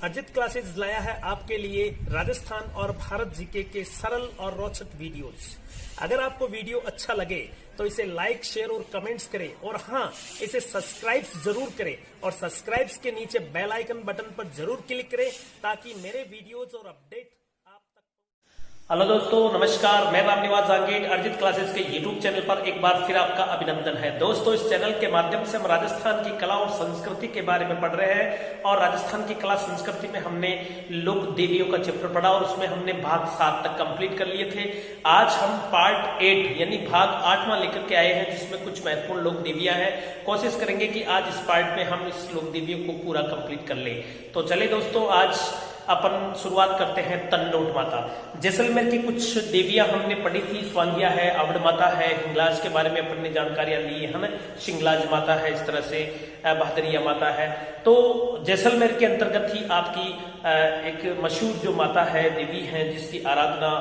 Ajit classes लाया है आपके लिए राजस्थान और भारत जीके के सरल और रोचक वीडियोस। अगर आपको वीडियो अच्छा लगे तो इसे लाइक, शेयर और कमेंट्स करें और हाँ, इसे सब्सक्राइब जरूर करें और सब्सक्राइब के नीचे बेल आइकन बटन पर जरूर क्लिक करें ताकि मेरे वीडियोस और अपडेट आप तक। हेलो दोस्तों, नमस्कार। मैं रामनिवास जांगीर अर्जित क्लासेस के यूट्यूब चैनल पर एक बार फिर आपका अभिनंदन है। दोस्तों, इस चैनल के माध्यम से हम राजस्थान की कला और संस्कृति के बारे में पढ़ रहे हैं और राजस्थान की कला संस्कृति में हमने लोक देवियों का चैप्टर पढ़ा और उसमें हमने भाग 7 तक कंप्लीट कर लिए थे। आज हम पार्ट 8 यानी भाग 8वां लेकर के आए हैं, जिसमें कुछ महत्वपूर्ण लोक देवियां हैं। कोशिश करेंगे कि आज इस पार्ट में हम इस लोक देवियों को पूरा कंप्लीट कर ले। तो चले दोस्तों, आज अपन शुरुआत करते हैं तन्नोट माता। जैसलमेर की कुछ देवियां हमने पढ़ी थी। स्वांगिया है, अवध माता है, हिंगलाज के बारे में अपन ने जानकारियां ली है ना, शिंगलाज माता है, इस तरह से बहादुरिया माता है। तो जैसलमेर के अंतर्गत ही आपकी एक मशहूर जो माता है, देवी है, जिसकी आराधना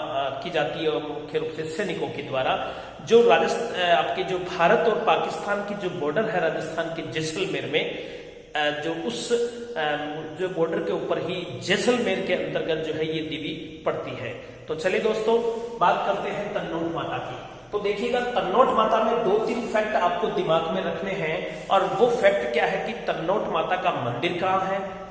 की जाती है मुख्य रूप से सैनिकों के द्वारा। जो राजस्थान आपके जो भारत और पाकिस्तान की जो बॉर्डर है राजस्थान के जैसलमेर में, जो उस जो बॉर्डर के ऊपर ही जैसलमेर के अंतर्गत जो है ये देवी पड़ती है। तो चलिए दोस्तों, बात करते हैं तन्नोट माता की। तो देखिएगा, तन्नोट माता में 2-3 फैक्ट आपको दिमाग में रखने हैं। और वो फैक्ट क्या है कि तन्नोट माता का मंदिर कहाँ है,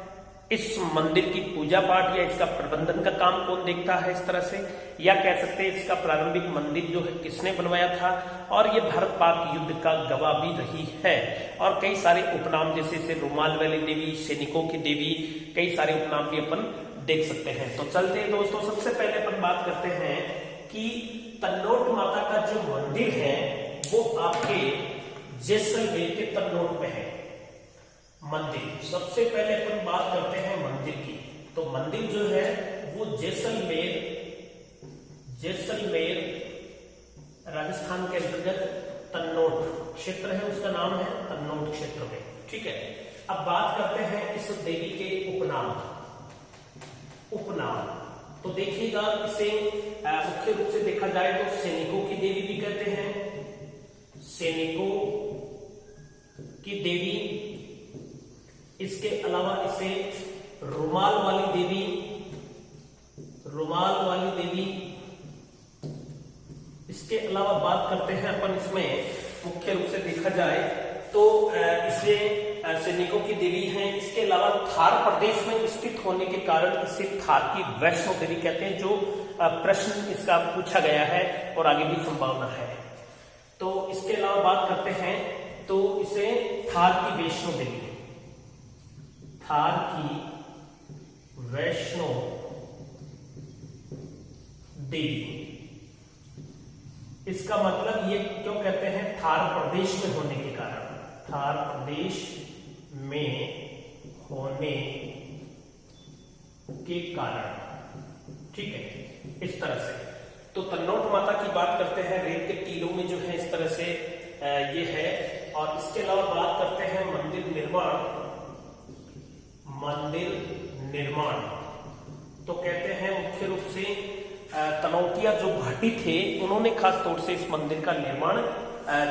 इस मंदिर की पूजा पाठ या इसका प्रबंधन का काम कौन देखता है, इस तरह से, या कह सकते हैं इसका प्रारंभिक मंदिर जो है किसने बनवाया था, और ये भारत पाक युद्ध का गवाह भी रही है। और कई सारे उपनाम जैसे रुमाल वाली देवी, सैनिकों की देवी, कई सारे उपनाम भी अपन देख सकते हैं। तो चलते हैं दोस्तों, सबसे पहले अपन बात करते हैं कि तन्नोट माता का जो मंदिर है वो आपके जैसलमेर के तन्नोट में है। मंदिर, सबसे पहले अपन बात करते हैं मंदिर की। तो मंदिर जो है वो जैसलमेर राजस्थान के अंतर्गत तन्नोट क्षेत्र है, उसका नाम है तन्नोट क्षेत्र में। ठीक है, अब बात करते हैं इस देवी के उपनाम। तो देखिएगा, इसे मुख्य रूप से देखा जाए तो सैनिकों की देवी भी कहते हैं, सैनिकों की देवी। इसके अलावा इसे रुमाल वाली देवी। इसके अलावा बात करते हैं अपन इसमें मुख्य रूप से देखा जाए तो इसे सैनिकों की देवी है। इसके अलावा थार प्रदेश में स्थित होने के कारण इसे थार की वैष्णो देवी कहते हैं, जो प्रश्न इसका पूछा गया है और आगे भी संभावना है। तो इसके अलावा बात करते हैं तो इसे थार की वैष्णो देवी, थार की वैष्णो देवी। इसका मतलब ये क्यों कहते हैं, थार प्रदेश में होने के कारण, थार प्रदेश में होने के कारण। ठीक है, इस तरह से। तो तन्नोट माता की बात करते हैं, रेत के टीलों में जो है इस तरह से ये है। और इसके अलावा बात करते हैं मंदिर निर्माण। तो कहते हैं मुख्य रूप से तनौटिया जो भाटी थे, उन्होंने खास तौर से इस मंदिर का निर्माण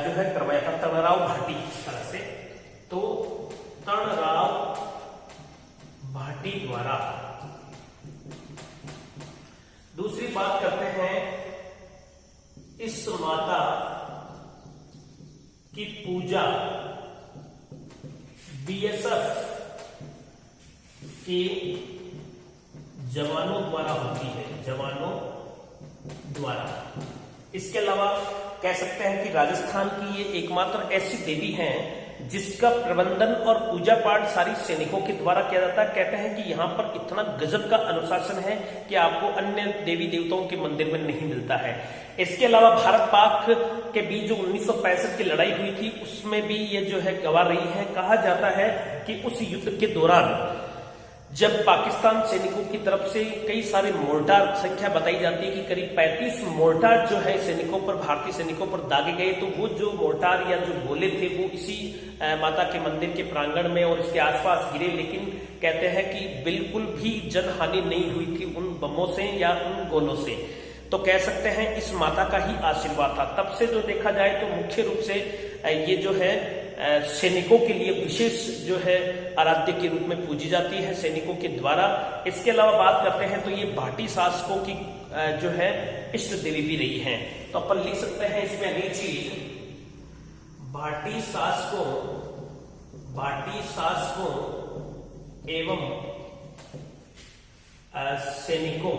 जो है करवाया था, तणराव भाटी, इस तरह से। तो तणराव भाटी द्वारा। दूसरी बात करते हैं, इस माता की पूजा बीएसएफ के जवानों द्वारा होती है, जवानों द्वारा। इसके अलावा कह सकते हैं कि राजस्थान की ये एकमात्र ऐसी देवी है जिसका प्रबंधन और पूजा पाठ सारी सैनिकों के द्वारा किया जाता है। कहते हैं कि यहाँ पर इतना गजब का अनुशासन है कि आपको अन्य देवी देवताओं के मंदिर में नहीं मिलता है। इसके अलावा भारत पाक के बीच जो 1965 की लड़ाई हुई थी, उसमें भी ये जो है गवाह रही है। कहा जाता है कि उस युद्ध के दौरान जब पाकिस्तान सैनिकों की तरफ से कई सारे मोर्टार, संख्या बताई जाती है कि करीब 35 मोर्टार जो है सैनिकों पर, भारतीय सैनिकों पर दागे गए, तो वो जो मोर्टार या जो गोले थे वो इसी माता के मंदिर के प्रांगण में और इसके आसपास गिरे। लेकिन कहते हैं कि बिल्कुल भी जनहानि नहीं हुई थी उन बमों से या उन गोलों से। तो कह सकते हैं इस माता का ही आशीर्वाद था। तब से जो देखा जाए तो मुख्य रूप से ये जो है सैनिकों के लिए विशेष जो है आराध्य के रूप में पूजी जाती है सैनिकों के द्वारा। इसके अलावा बात करते हैं तो ये भाटी शासकों की जो है इष्ट देवी भी रही हैं। तो अपन लिख सकते हैं इसमें अगली चीज, भाटी शासकों एवं सैनिकों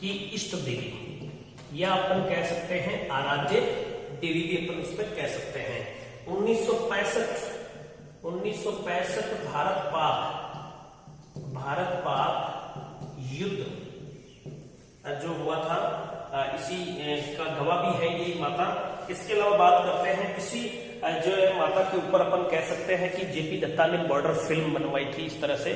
की इष्ट देवी, या अपन कह सकते हैं आराध्य देवी भी अपन इस पर कह सकते हैं। 1965 भारत पाक युद्ध जो हुआ था, इसी का गवाह भी है ये माता। इसके अलावा बात करते हैं इसी जो है माता के ऊपर अपन कह सकते हैं कि जेपी दत्ता ने बॉर्डर फिल्म बनवाई थी इस तरह से।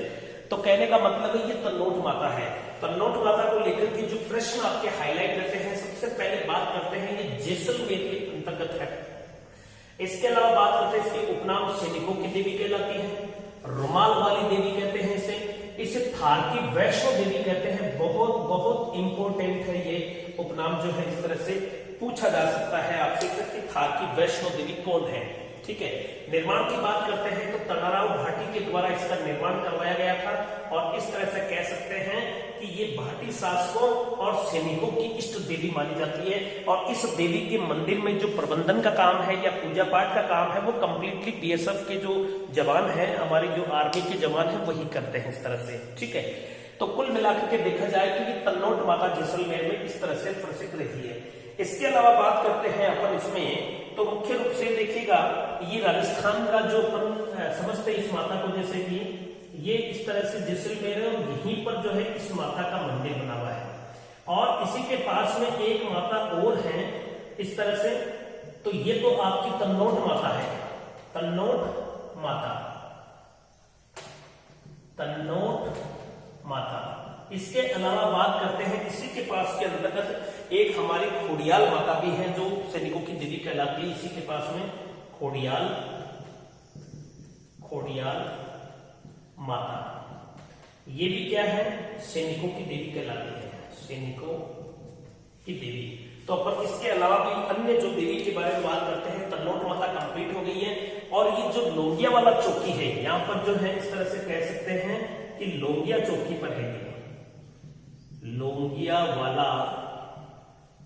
तो कहने का मतलब है ये तन्नोट माता है। तन्नोट माता को लेकर के जो प्रश्न आपके हाईलाइट रहते हैं, सबसे पहले बात करते हैं ये जैसलमेर के अंतर्गत है। इसके अलावा बात करते हैं इसके उपनाम सैनिकों की देवी कहलाती है, रुमाल वाली देवी कहते हैं इसे थार की वैष्णो देवी कहते हैं। बहुत बहुत इंपॉर्टेंट है ये उपनाम जो है, इस तरह से पूछा जा सकता है आपसे कि थार की वैष्णो देवी कौन है। ठीक है, निर्माण की बात करते हैं तो तनाराव भाटी के द्वारा इसका निर्माण करवाया गया था, और इस तरह से कह सकते हैं कि ये भाटी शासकों और सैनिकों की इष्ट देवी मानी जाती है। और इस देवी के मंदिर में जो प्रबंधन का काम है या पूजा पाठ का काम है वो कंप्लीटली बीएसएफ के जो जवान हैं, हमारी जो आर्मी के जवान हैं, वही करते हैं इस तरह से। ठीक है, तो कुल मिलाकर के देखा जाए तो ये तन्नोट माता जैसलमेर में इस तरह से प्रसिद्ध रही है। इसके अलावा बात करते हैं अपन इसमें तो मुख्य रूप से देखिएगा ये राजस्थान का जो अपन समझते हैं इस माता को, जैसे कि ये इस तरह से जैसलमेर है और यहीं पर जो है इस माता का मंदिर बना हुआ है, और इसी के पास में एक माता और है इस तरह से। तो ये तो आपकी तन्नोट माता है, तन्नोट माता। इसके अलावा बात करते हैं इसी के पास के अंतर्गत एक हमारी खोडियाल माता भी है जो सैनिकों की देवी कहलाती है। इसी के पास में खोडियाल माता, ये भी क्या है, सैनिकों की देवी कहलाती है, सैनिकों की देवी। तो अपन इसके अलावा भी अन्य जो देवी के बारे में बात करते हैं, तन्नोट माता कंप्लीट हो गई है। और ये जो लोंगिया वाला चौकी है, यहां पर जो है इस तरह से कह सकते हैं कि लोंगिया चौकी पर है, ये लोंगिया वाला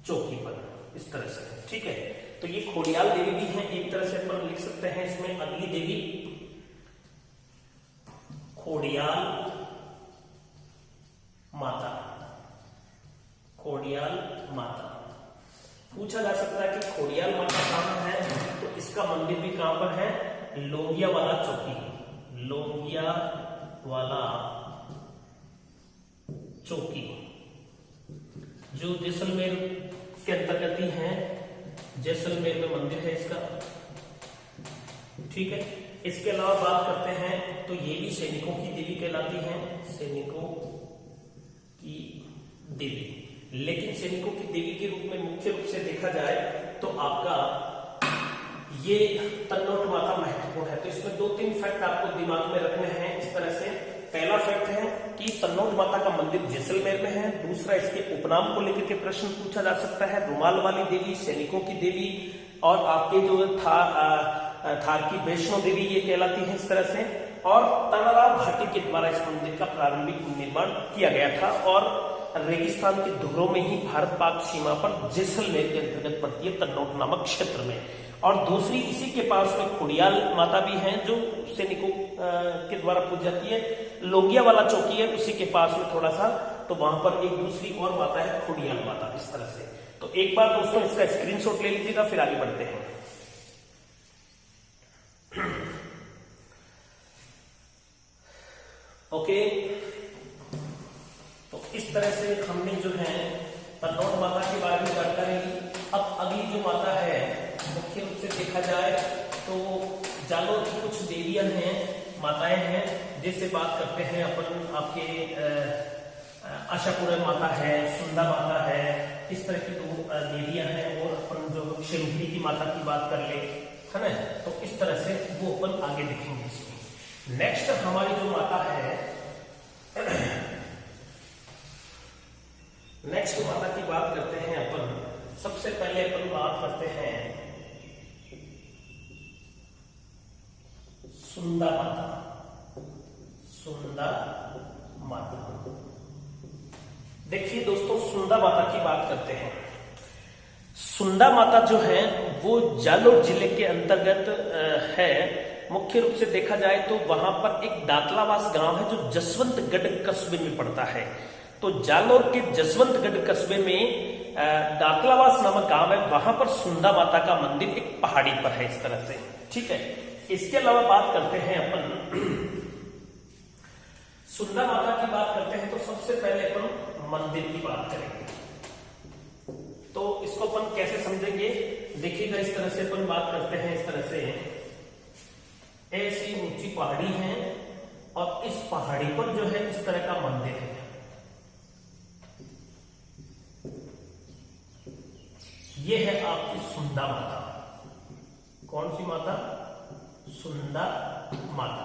चौकी पर इस तरह से। ठीक है, तो ये खोडियाल देवी भी है, एक तरह से अपन लिख सकते हैं इसमें अगली देवी खोडियाल माता। पूछा जा सकता है कि खोडियाल माता कहां है, तो इसका मंदिर भी कहां पर है, लोंगिया वाला चौकी जो जैसलमेर के अंतर्गत ही है, जैसलमेर में मंदिर है इसका। ठीक है, इसके अलावा बात करते हैं तो ये भी सैनिकों की देवी कहलाती है, सैनिकों की देवी। लेकिन सैनिकों की देवी के रूप में मुख्य रूप से देखा जाए तो आपका ये तन्नोट माता महत्वपूर्ण है। तो इसमें 2-3 फैक्ट आपको दिमाग में रखने हैं इस तरह से। पहला फैक्ट है कि तन्नोट माता का मंदिर जैसलमेर में है। दूसरा, इसके उपनाम को लेकर के प्रश्न पूछा जा सकता है, रुमाल वाली देवी, सैनिकों की देवी, और आपके जो थार की वैष्णो देवी ये कहलाती है इस तरह से। और तनाराव भाटी के द्वारा इस मंदिर का प्रारंभिक निर्माण किया गया था, और रेगिस्तान के धुरों में ही भारत पाक सीमा पर जैसलमेर के अंतर्गत पड़ती है, तन्नोट नामक क्षेत्र में। और दूसरी, इसी के पास में खोडियाल माता भी है जो सैनिकों के द्वारा पूजी जाती है। लोंगिया वाला चौकी है उसी के पास में थोड़ा सा, तो वहां पर एक दूसरी और माता है खोडियाल माता इस तरह से। तो एक बार दोस्तों इसका स्क्रीनशॉट ले लीजिएगा, फिर आगे बढ़ते हैं। ओके, तो इस तरह से हमने जो है तन्नोट माता के बारे में जानकारी ली। अब अगली जो माता है मुख्य रूप से देखा जाए तो जालोर की कुछ देवियां हैं, माताएं हैं, जिससे बात करते हैं अपन आपके आशापुरा माता है, सुंदा माता है, इस तरह की 2 देवियां हैं। और अपन जो शिवपुरी की माता की बात कर ले, है ना, तो इस तरह से वो अपन आगे देखेंगे इसमें। नेक्स्ट हमारी जो माता है, नेक्स्ट माता की बात करते हैं अपन, सबसे पहले अपन बात करते हैं सुंदा माता। सुंदा माता, देखिए दोस्तों, सुंदा माता की बात करते हैं। सुंदा माता जो है वो जालोर जिले के अंतर्गत है। मुख्य रूप से देखा जाए तो वहां पर एक दातलावास गांव है जो जसवंतगढ़ कस्बे में पड़ता है। तो जालोर के जसवंतगढ़ कस्बे में दातलावास नामक गांव है, वहां पर सुंदा माता का मंदिर एक पहाड़ी पर है, इस तरह से, ठीक है। इसके अलावा बात करते हैं अपन सुंदा माता की बात करते हैं तो सबसे पहले अपन मंदिर की बात करेंगे। तो इसको अपन कैसे समझेंगे, देखिएगा, इस तरह से अपन बात करते हैं। इस तरह से ऐसी ऊंची पहाड़ी है और इस पहाड़ी पर जो है इस तरह का मंदिर है। ये है आपकी सुंदा माता। कौन सी माता? सुंदा माता।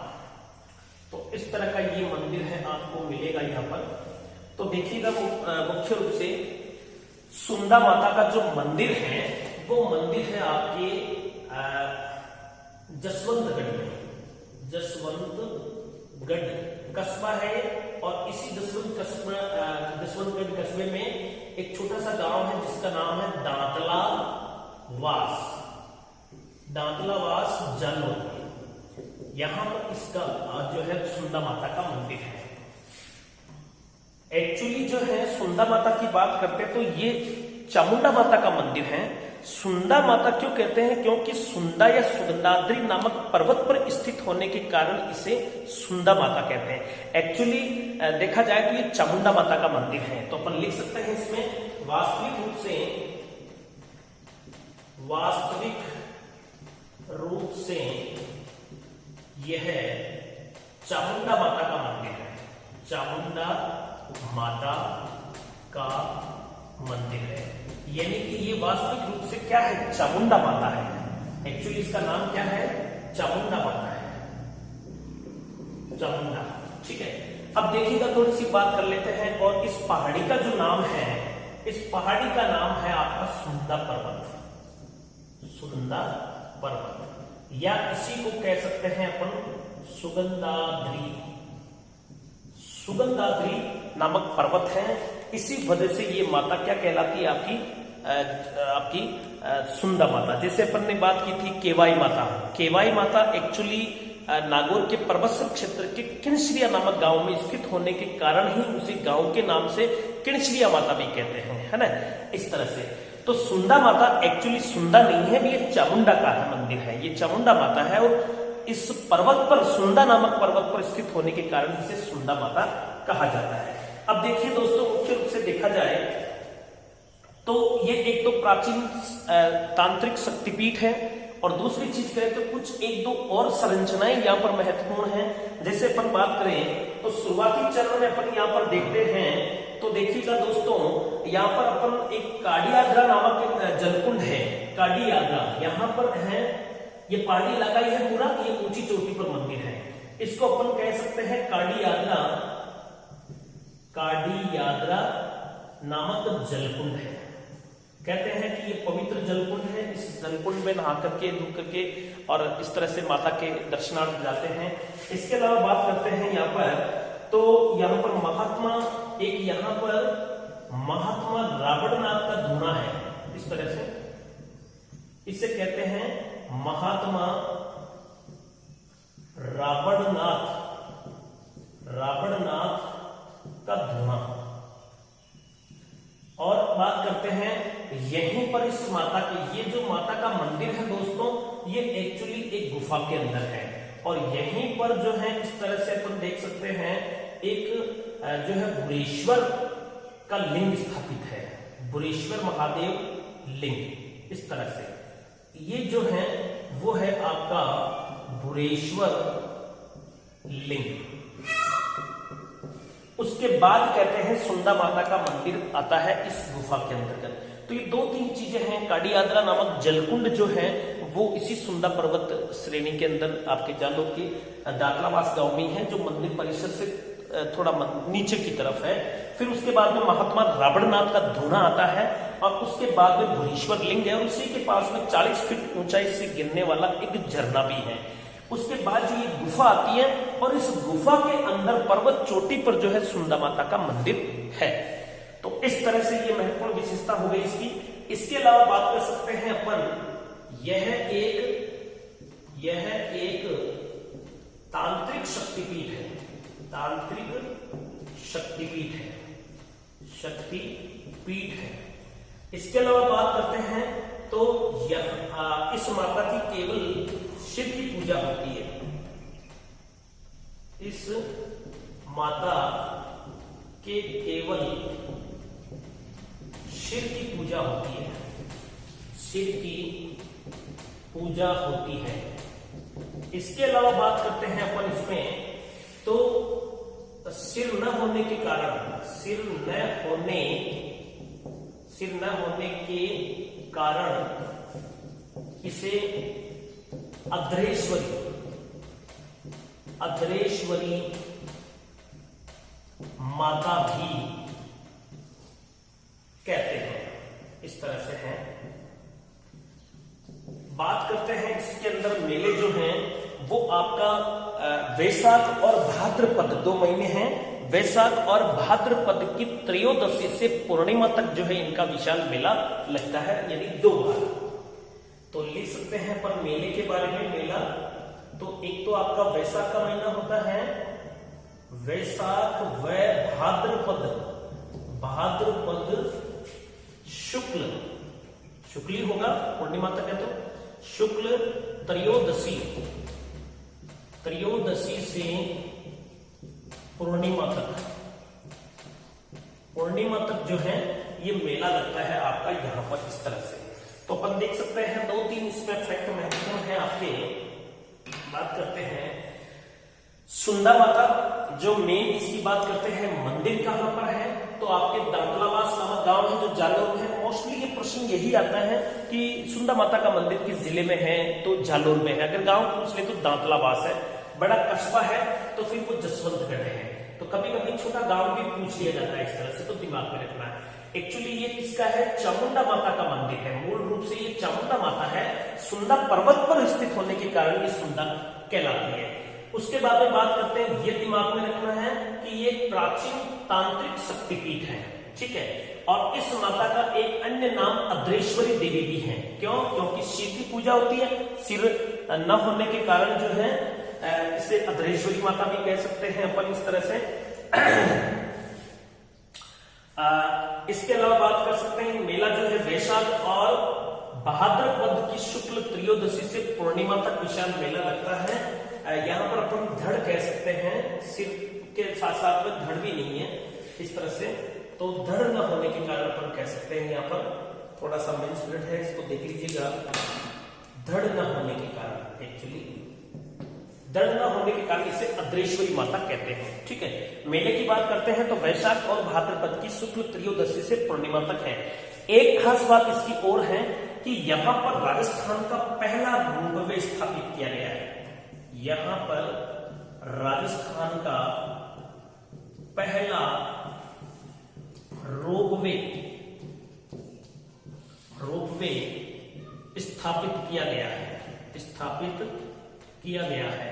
तो इस तरह का ये मंदिर है, आपको मिलेगा यहां पर। तो देखिएगा, मुख्य रूप से सुंदा माता का जो मंदिर है वो मंदिर है आपके जसवंतगढ़ में। जसवंतगढ़ कस्बा है और इसी जसवंतगढ़ कस्बे में एक छोटा सा गांव है जिसका नाम है दांतलावास। दांतलावास जालोर। यहां पर इसका जो है सुंदा माता का मंदिर है। एक्चुअली जो है सुंदा माता की बात करते हैं तो ये चामुंडा माता का मंदिर है। सुंदा माता क्यों कहते हैं? क्योंकि सुंदा या सुगंधाद्री नामक पर्वत पर स्थित होने के कारण इसे सुंदा माता कहते हैं। एक्चुअली देखा जाए तो ये चामुंडा माता का मंदिर है। तो अपन लिख सकते हैं इसमें वास्तविक रूप से यह चामुंडा माता का मंदिर है। चामुंडा माता का मंदिर है, यानी कि ये वास्तविक रूप से क्या है? चामुंडा माता है। एक्चुअली इसका नाम क्या है? चामुंडा माता है। चामुंडा, ठीक है। अब देखिएगा, थोड़ी सी बात कर लेते हैं। और इस पहाड़ी का जो नाम है, इस पहाड़ी का नाम है आपका सुंदा पर्वत। सुंदा पर्वत, या इसी को कह सकते हैं अपन सुगंधाद्री। सुगंधाद्री नामक पर्वत है। इसी वजह से ये माता क्या कहलाती है? आपकी सुंदा माता। जैसे अपन ने बात की थी केवाई माता। केवाई माता एक्चुअली नागौर के परबत्सर क्षेत्र के किणश्रिया नामक गांव में स्थित होने के कारण ही उसी गांव के नाम से किणश्रिया माता भी कहते हैं, है ना, इस तरह से। तो सुंदा माता एक्चुअली सुंदा नहीं है, ये चामुंडा का है मंदिर है। ये चामुंडा माता है और इस पर्वत पर, सुंदा नामक पर्वत पर स्थित होने के कारण इसे सुंदा माता कहा जाता है। अब देखिए दोस्तों, मुख्य रूप से देखा जाए तो ये एक तो प्राचीन तांत्रिक शक्तिपीठ है, और दूसरी चीज करें तो कुछ एक दो और संरचनाएं यहाँ पर महत्वपूर्ण हैं। जैसे अपन बात करें तो शुरुआती चरण में अपन यहाँ पर देखते हैं, तो देखिएगा दोस्तों, यहाँ पर अपन एक काडियाद्रा नामक एक जलकुंड है। काडियाद्रा यहाँ पर है, ये पहाड़ी इलाका ही है पूरा, ये ऊंची चोटी पर मंदिर है। इसको अपन कह सकते हैं काडियाद्रा नामक जलकुंड है। कहते हैं कि ये पवित्र जलकुंड है। इस जलकुंड में नहा करके, धो करके और इस तरह से माता के दर्शनार्थ जाते हैं। इसके अलावा बात करते हैं यहाँ पर, तो यहाँ पर महात्मा रावणनाथ का धूना है, इस तरह से इसे कहते हैं महात्मा रावणनाथ का धूना। और बात करते हैं यहीं पर इस माता की, ये जो माता का मंदिर है दोस्तों, ये एक्चुअली एक गुफा के अंदर है। और यहीं पर जो है इस तरह से अपन देख सकते हैं एक जो है भुरेश्वर का लिंग स्थापित है। भुरेश्वर महादेव लिंग, इस तरह से ये जो है वो है आपका भुरेश्वर लिंग। उसके बाद कहते हैं सुंदा माता का मंदिर आता है इस गुफा के अंतर्गत। तो ये दो तीन चीजें हैं। काडियाद्रा नामक जलकुंड जो है वो इसी सुंदा पर्वत श्रेणी के अंदर आपके जालोर के दातलावास गांव में है, जो मंदिर परिसर से थोड़ा नीचे की तरफ है। फिर उसके बाद में महात्मा रावणनाथ का धूना आता है। और उसके बाद में भुवनेश्वर लिंग है और उसी के पास में 40 फीट ऊंचाई से गिरने वाला एक झरना भी है। उसके बाद जो ये गुफा आती है और इस गुफा के अंदर पर्वत चोटी पर जो है सुंदा माता का मंदिर है। तो इस तरह से ये महत्वपूर्ण विशेषता हो गई इसकी। इसके अलावा बात कर सकते हैं अपन, यह एक तांत्रिक शक्तिपीठ है, तांत्रिक शक्तिपीठ है। इसके अलावा बात करते हैं तो इस माता की केवल शिव की पूजा होती है, इस माता के केवल शिव की पूजा होती है, शिव की पूजा होती है। इसके अलावा बात करते हैं अपन इसमें तो सिर न होने के कारण इसे अधरेश्वरी माता भी कहते हैं। इस तरह से है। बात करते हैं इसके अंदर मेले जो हैं वो आपका वैशाख और भाद्रपद 2 महीने हैं। वैशाख और भाद्रपद की त्रयोदशी से पूर्णिमा तक जो है इनका विशाल मेला लगता है, यानी 2 बार। तो लिख सकते हैं पर मेले के बारे में। मेला तो एक तो आपका वैशाख का महीना होता है, वैशाख व भाद्रपद शुक्ली होगा, पूर्णिमा तक है तो शुक्ल त्रयोदशी से पूर्णिमा तक जो है ये मेला लगता है आपका यहां पर इस तरह से। तो अपन देख सकते हैं 2-3 इसमें फैक्ट महत्वपूर्ण है आपके। बात करते हैं सुंदा माता, जो मेन इसकी बात करते हैं मंदिर कहां पर है तो आपके दांतलावास नामक गांव है जो जालोर में है। मोस्टली ये प्रश्न यही आता है कि सुंदा माता का मंदिर किस जिले में है तो जालोर में है। अगर गांव पूछ ले तो दांतलावास है। बड़ा कस्बा है तो फिर वो जसवंतगढ़ है। तो कभी कभी छोटा गांव भी पूछ लिया जाता है इस तरह से, तो दिमाग में रखना है। एक्चुअली ये किसका है? चामुंडा माता का मंदिर है। मूल रूप से ये चामुंडा माता है। सुंदा पर्वत पर स्थित होने के कारण ये सुंदा कहलाती है। उसके बाद में बात करते हैं, ये दिमाग में रखना है कि ये प्राचीन तांत्रिक शक्तिपीठ है, ठीक है। और इस माता का एक अन्य नाम अधरेश्वरी देवी भी है। क्यों? क्योंकि शिव की पूजा होती है। सिर न होने के कारण जो है इसे अधरेश्वरी माता भी कह सकते हैं अपन इस तरह से। इसके अलावा बात कर सकते हैं मेला जो है वैशाख और भाद्रपद की शुक्ल त्रयोदशी से पूर्णिमा तक विशाल मेला लगता है। यहाँ पर अपन धड़ कह सकते हैं, सिर के साथ साथ में धड़ भी नहीं है इस तरह से, तो धड़ न होने के कारण अपन कह सकते हैं यहाँ पर थोड़ा सा मिसप्रिंट है, इसको देख लीजिएगा। धड़ न होने के कारण, एक्चुअली धड़ न होने के कारण इसे अधरेश्वरी माता कहते हैं, ठीक है। मेले की बात करते हैं तो वैशाख और भाद्रपद की शुक्ल त्रयोदशी से पूर्णिमा तक है। एक खास बात इसकी और है कि यहाँ पर राजस्थान का पहला रोपवे स्थापित किया गया है। यहाँ पर राजस्थान का पहला रोपवे स्थापित किया गया है।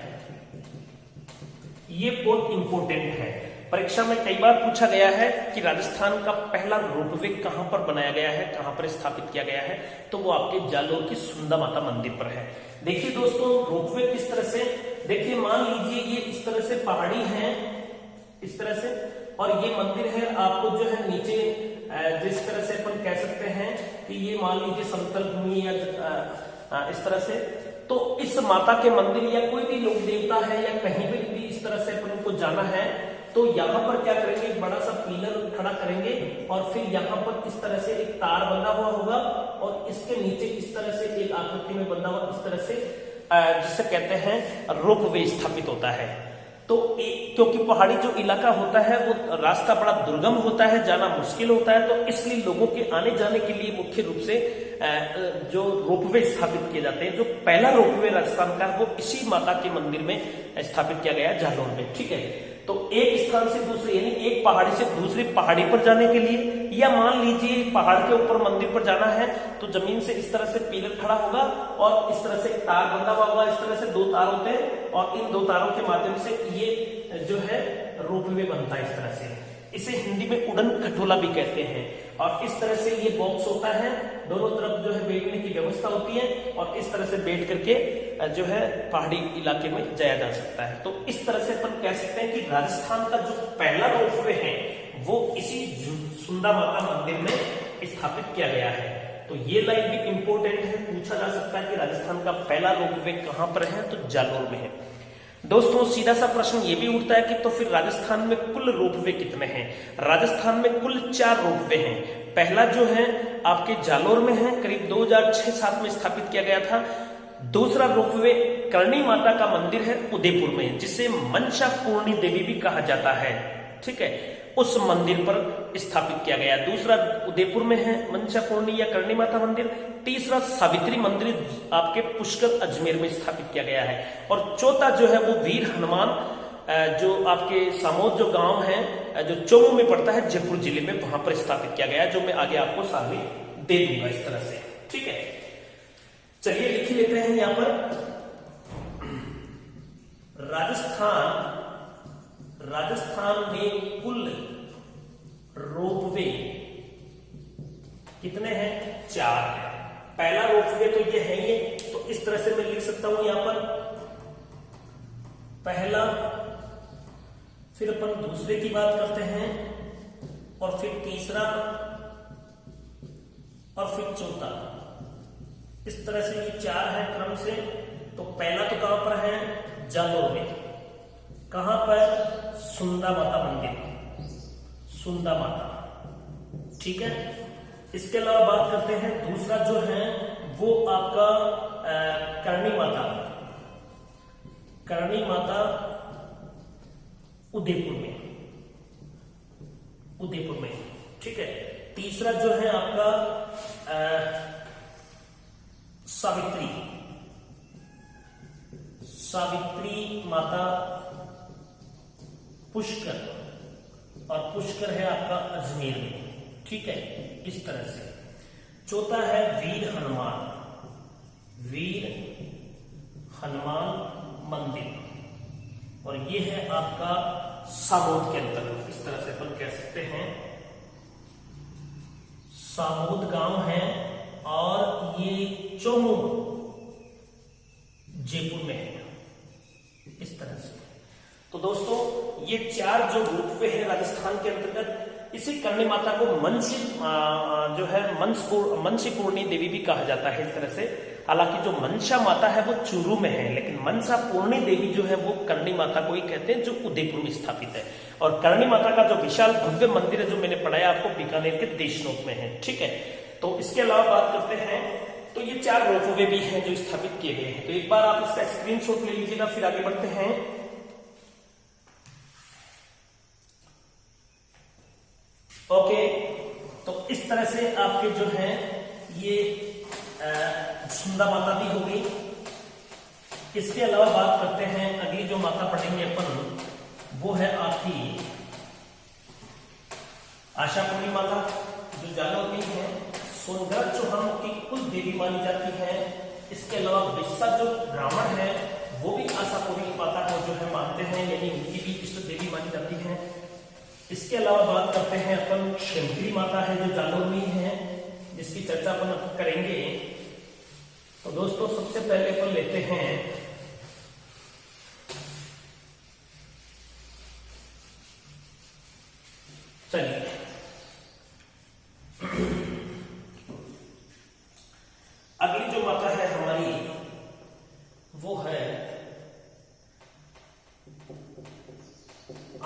ये बहुत इंपॉर्टेंट है। परीक्षा में कई बार पूछा गया है कि राजस्थान का पहला रोपवे कहां पर बनाया गया है, कहां पर स्थापित किया गया है, तो वो आपके जालोर की सुंदा माता मंदिर पर है। देखिए दोस्तों, रोपवे किस तरह से, देखिए मान लीजिए ये इस तरह से पहाड़ी है, इस तरह से, और ये मंदिर है। आपको जो है नीचे जिस तरह से अपन कह सकते हैं कि ये मान लीजिए समतल भूमि या इस तरह से, तो इस माता के मंदिर या कोई भी लोक देवता है या कहीं भी इस तरह से अपन को जाना है तो यहाँ पर क्या करेंगे, एक बड़ा सा पिलर खड़ा करेंगे और फिर यहाँ पर इस तरह से एक तार बंधा हुआ होगा और इसके नीचे इस तरह से एक आकृति में बंधा हुआ इस तरह से जिसे कहते हैं रोपवे स्थापित होता है। तो क्योंकि पहाड़ी जो इलाका होता है वो रास्ता बड़ा दुर्गम होता है, जाना मुश्किल होता है, तो इसलिए लोगों के आने जाने के लिए मुख्य रूप से जो रोपवे स्थापित किए जाते हैं। जो पहला रोपवे राजस्थान का वो इसी माता के मंदिर में स्थापित किया गया जालोर में, ठीक है। तो एक स्थान से दूसरे यानी एक पहाड़ी से दूसरी पहाड़ी पर जाने के लिए, या मान लीजिए पहाड़ के ऊपर मंदिर पर जाना है तो जमीन से इस तरह से पिलर खड़ा होगा और इस तरह से तार बंधा हुआ होगा, इस तरह से दो तार होते हैं और इन दो तारों के माध्यम से ये जो है रोपवे बनता है इस तरह से। इसे हिंदी में उड़न खटोला भी कहते हैं। और इस तरह से ये बॉक्स होता है, दोनों तरफ जो है बैठने की व्यवस्था होती है और इस तरह से बैठ करके जो है पहाड़ी इलाके में जाया जा सकता है। तो इस तरह से अपन कह सकते हैं कि राजस्थान का जो पहला रोपवे है वो इसी सुंदा माता मंदिर में स्थापित किया गया है। तो ये लाइन भी इंपॉर्टेंट है, पूछा जा सकता है कि राजस्थान का पहला रोपवे कहां पर है, तो जालोर में है। दोस्तों सीधा सा प्रश्न ये भी उठता है कि तो फिर राजस्थान में कुल रोपवे कितने हैं? राजस्थान में कुल 4 रोपवे हैं। पहला जो है आपके जालोर में है, करीब 2006-07 में स्थापित किया गया था। दूसरा रोपवे करणी माता का मंदिर है उदयपुर में, जिसे मनसा पूर्णी देवी भी कहा जाता है, ठीक है, उस मंदिर पर स्थापित किया गया। दूसरा उदयपुर में है मनसा पूर्णी या करणी माता मंदिर। तीसरा सावित्री मंदिर आपके पुष्कर अजमेर में स्थापित किया गया है। और चौथा जो है वो वीर हनुमान जो आपके सामोद जो गांव है जो चोमू में पड़ता है जयपुर जिले में, वहां पर स्थापित किया गया है, जो मैं आगे आपको सामने दे दूंगा इस तरह से, ठीक है। चलिए लिख लेते हैं यहां पर राजस्थान में कुल रोपवे कितने हैं? 4 है। पहला रोपवे तो ये है ये, तो इस तरह से मैं लिख सकता हूं यहां पर पहला, फिर अपन दूसरे की बात करते हैं और फिर तीसरा और फिर चौथा। इस तरह से ये 4 है क्रम से। तो पहला तो कहां पर है? जालोर में। कहां पर? सुंदा माता मंदिर, सुंदा माता, ठीक है। इसके अलावा बात करते हैं दूसरा जो है वो आपका करणी माता, करणी माता उदयपुर में, उदयपुर में, ठीक है। तीसरा जो है आपका सावित्री, सावित्री माता पुष्कर, और पुष्कर है आपका अजमेर में, ठीक है, इस तरह से। चौथा है वीर हनुमान, वीर हनुमान मंदिर, और ये है आपका सामोद के अंतर्गत, इस तरह से अपन कह सकते हैं सामोद गांव है और ये चोमू जयपुर में है, इस तरह से। तो दोस्तों ये 4 जो रोपवे है राजस्थान के अंतर्गत, इसी करणी माता को जो है मनसी पूर्णी देवी भी कहा जाता है, इस तरह से। हालांकि जो मनसा माता है वो चूरू में है, लेकिन मनसा पूर्णी देवी जो है वो करणी माता को ही कहते हैं, जो उदयपुर में स्थापित है। और करणी माता का जो विशाल भव्य मंदिर है जो मैंने पढ़ाया आपको, बीकानेर के देशनोक में है, ठीक है। तो इसके अलावा बात करते हैं तो ये 4 रोपवे भी हैं जो स्थापित किए गए हैं। तो एक बार आप इसका स्क्रीनशॉट ले लीजिएगा, फिर आगे बढ़ते हैं। ओके, तो इस तरह से आपके जो है ये सुंदा माता भी होगी। इसके अलावा बात करते हैं अगली जो माता पढ़ेंगे अपन, वो है आपकी आशापुरी माता, जो जालोर में है। सोनभद्र चौहान की कुल देवी मानी जाती है। इसके अलावा बिस्सा जो ब्राह्मण है वो भी आशापुरी माता को जो है मानते हैं, यानी उनकी भी इष्ट देवी मानी जाती है। इसके अलावा बात करते हैं अपन शंकरी माता है जो जालोर में है, जिसकी चर्चा अपन करेंगे। तो दोस्तों सबसे पहले अपन लेते हैं चलिए अगली जो माता है हमारी वो है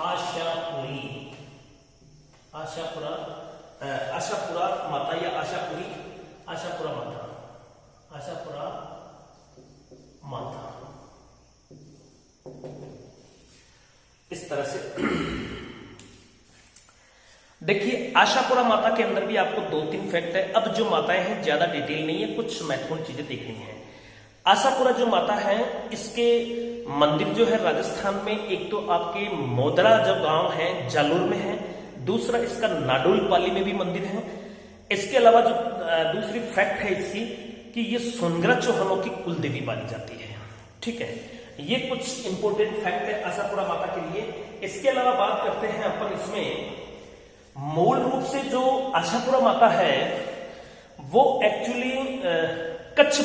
आशापुरी, आशापुरा माता या आशापुरा माता, आशापुरा माता, इस तरह से। देखिए आशापुरा माता के अंदर भी आपको 2-3 फैक्ट है। अब जो माताएं हैं ज्यादा डिटेल नहीं है, कुछ महत्वपूर्ण चीजें देखनी है। आशापुरा जो माता है इसके मंदिर जो है राजस्थान में, एक तो आपके मोदरा जो गांव है जालोर में है, दूसरा इसका नाडोल पाली में भी मंदिर है। इसके अलावा जो दूसरी फैक्ट है इसकी कि ये सोनगरा चौहानों की कुल देवी मानी जाती है। ठीक है, ये कुछ इंपॉर्टेंट फैक्ट है आशापुरा माता के लिए। इसके अलावा बात करते हैं अपन इसमें, मूल रूप से जो आशापुरा माता है वो एक्चुअली कच्छ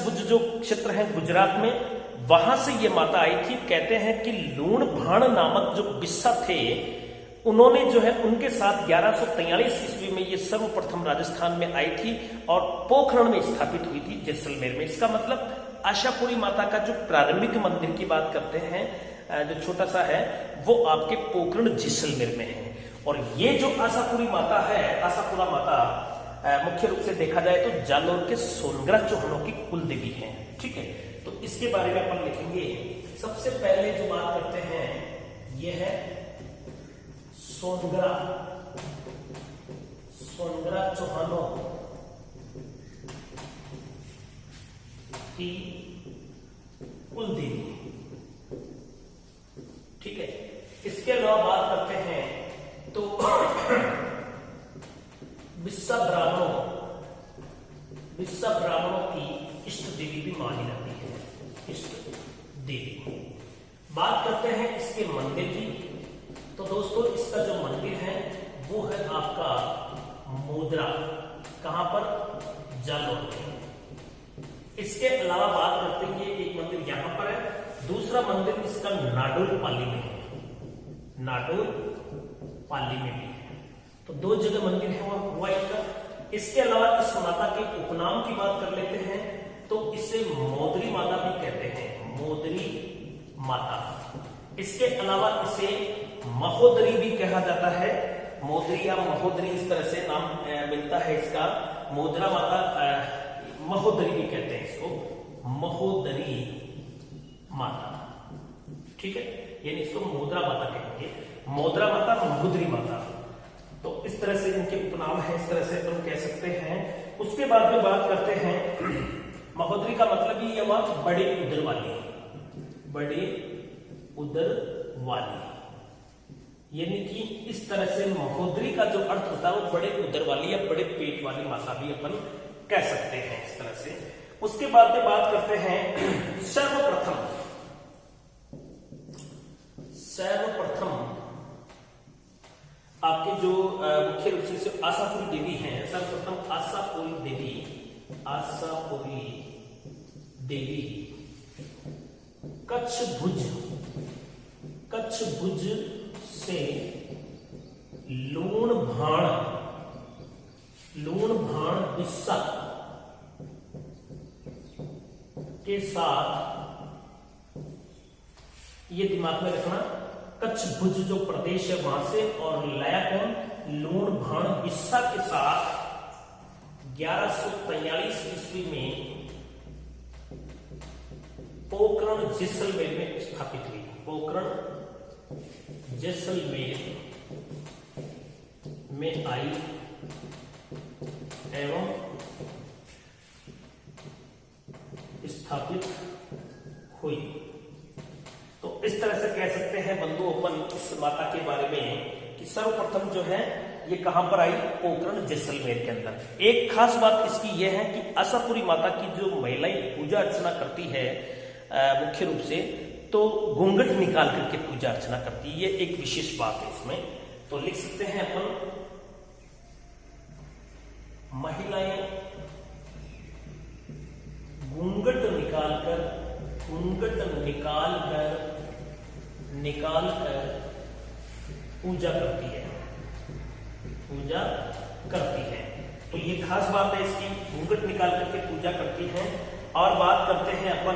भुज जो क्षेत्र है गुजरात में, वहां से ये माता आई थी। कहते हैं कि लूण भाण नामक जो बिस्सा थे, उन्होंने जो है उनके साथ 1143 ईस्वी में ये सर्वप्रथम राजस्थान में आई थी और पोखरण में स्थापित हुई थी, जैसलमेर में। इसका मतलब आशापुरी माता का जो प्रारंभिक मंदिर की बात करते हैं, जो छोटा सा है, वो आपके पोखरण जैसलमेर में है। और ये जो आशापुरी माता है, आशापुरा माता मुख्य रूप से देखा जाए तो जालोर के सोनगरा चौहानों की कुल देवी है। ठीक है, तो इसके बारे में अपन लिखेंगे। सबसे पहले जो बात करते हैं ये है सोनगरा चौहानों की कुल देवी। ठीक है, इसके अलावा बात करते हैं तो बिस्सा ब्राह्मणों की इष्ट देवी भी मानी जाती है, इष्ट देवी। बात करते हैं इसके मंदिर की, तो दोस्तों इसका जो मंदिर है वो है आपका मोदरा, कहां पर, जालोर में। इसके अलावा बात करते हैं, एक मंदिर यहां पर है, दूसरा मंदिर इसका नाडोल पाली में है, नाडोल पाली में भी है। तो दो जगह मंदिर है वहां हुआ इनका। इसके अलावा इस माता के उपनाम की बात कर लेते हैं, तो इसे मोदरी माता भी कहते हैं, मोदरी माता। इसके अलावा इसे महोदरी भी कहा जाता है, मोदरी या महोदरी, इस तरह से नाम मिलता है इसका। मोदरा माता, महोदरी भी कहते हैं इसको, महोदरी माता। ठीक है, यानी इसको मोदरा माता कहेंगे, मोदरा माता, महोदरी माता। तो इस तरह से इनके उपनाम है, इस तरह से तुम कह सकते हैं। उसके बाद में बात करते हैं, महोदरी का मतलब ही हुआ बड़े उदर वाली, बड़े उदर वाली, यानी कि इस तरह से महोदरी का जो अर्थ होता है वो बड़े उदर वाली या बड़े पेट वाली माता भी अपन कह सकते हैं, इस तरह से। उसके बाद में बात करते हैं सर्वप्रथम आपके जो मुख्य रूप से आशापुरी देवी हैं, सर्वप्रथम आशापुरी देवी कच्छ भुज से लूण भाण बिस्सा के साथ, ये दिमाग में रखना, कच्छ भुज जो प्रदेश है वहां से, और लया कौन, लूण भाण बिस्सा के साथ 1143 ईस्वी में पोखरण जैसलमेर में स्थापित हुई। पोखरण जैसलमेर में आई एवं स्थापित हुई। तो इस तरह से कह सकते हैं बंधु अपन इस माता के बारे में कि सर्वप्रथम जो है ये कहां पर आई, पोखरण जैसलमेर के अंदर। एक खास बात इसकी यह है कि आशापुरी माता की जो महिलाएं पूजा अर्चना करती है मुख्य रूप से, तो घूंघट निकाल करके पूजा अर्चना करती है, ये एक विशेष बात है इसमें। तो लिख सकते हैं अपन, महिलाएं घूंघट निकाल कर पूजा करती है। तो ये खास बात है इसकी, घूंघट निकाल करके पूजा करती हैं। और बात करते हैं अपन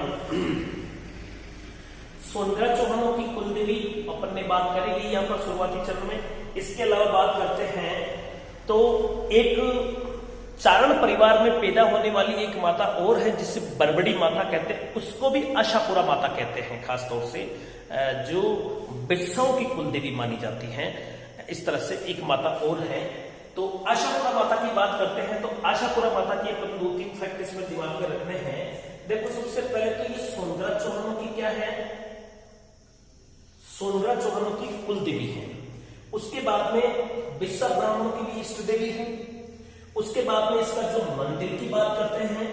सोनगरा चौहानों की कुल देवी, अपन ने बात करी ली यहाँ पर शुरुआती चरण में। इसके अलावा बात करते हैं तो एक चारण परिवार में पैदा होने वाली एक माता और है जिसे बरबड़ी माता कहते हैं, उसको भी आशापुरा माता कहते हैं, खास तौर से जो बिस्साओं की कुल देवी मानी जाती हैं। इस तरह से एक माता और है। तो आशापुरा माता की बात करते हैं, तो आशापुरा माता की अपन 2-3 फैक्ट इसमें दिमाग में रखने हैं। देखो सबसे पहले तो ये सोनग्रा चौहानों की क्या है, सोनग्रा चौहानों की कुल देवी है। उसके बाद में बिस्सा ब्राह्मणों की भी इष्ट देवी है। उसके बाद में इसका जो मंदिर की बात करते हैं,